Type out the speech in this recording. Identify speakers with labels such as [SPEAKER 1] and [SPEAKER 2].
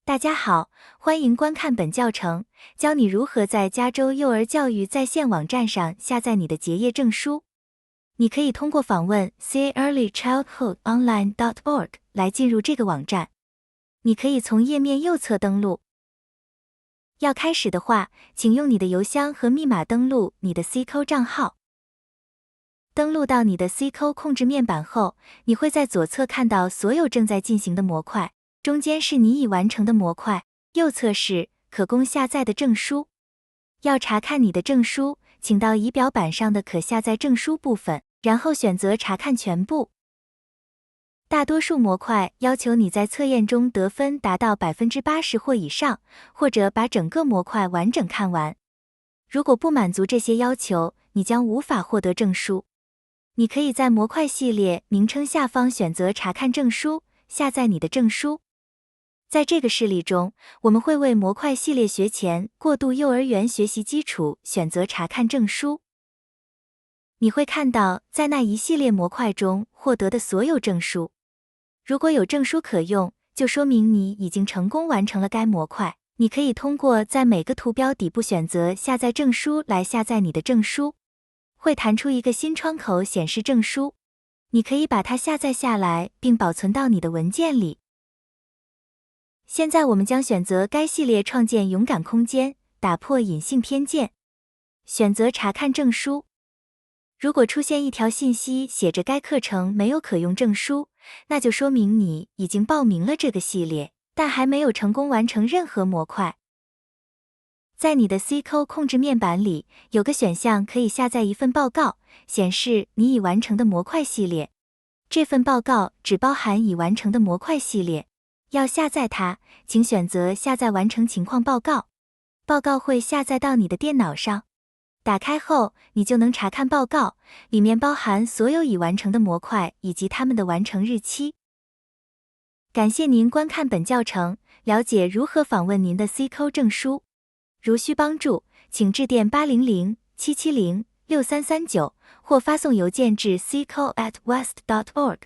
[SPEAKER 1] 大家好，欢迎观看本教程，教你如何在加州幼儿教育在线网站上下载你的结业证书。你可以通过访问 caearlychildhoodonline.org 来进入这个网站。你可以从页面右侧登录。要开始的话，请用你的邮箱和密码登录你的 CCO 账号。登录到你的 CCO 控制面板后，你会在左侧看到所有正在进行的模块。中间是你已完成的模块，右侧是可供下载的证书。要查看你的证书，请到仪表板上的可下载证书部分，然后选择查看全部。大多数模块要求你在测验中得分达到 80% 或以上，或者把整个模块完整看完。如果不满足这些要求，你将无法获得证书。你可以在模块系列名称下方选择查看证书，下载你的证书。在这个示例中，我们会为模块系列学前过渡幼儿园学习基础选择查看证书。你会看到在那一系列模块中获得的所有证书。如果有证书可用，就说明你已经成功完成了该模块。你可以通过在每个图标底部选择下载证书来下载你的证书。会弹出一个新窗口显示证书。你可以把它下载下来并保存到你的文件里。现在我们将选择该系列创建勇敢空间，打破隐性偏见。选择查看证书。如果出现一条信息写着该课程没有可用证书，那就说明你已经报名了这个系列，但还没有成功完成任何模块。在你的 CCO 控制面板里，有个选项可以下载一份报告，显示你已完成的模块系列。这份报告只包含已完成的模块系列。要下载它，请选择下载完成情况报告。报告会下载到你的电脑上。打开后，你就能查看报告，里面包含所有已完成的模块以及它们的完成日期。感谢您观看本教程，了解如何访问您的 CCO 证书。如需帮助，请致电800-770-6339或发送邮件至cco@west.org。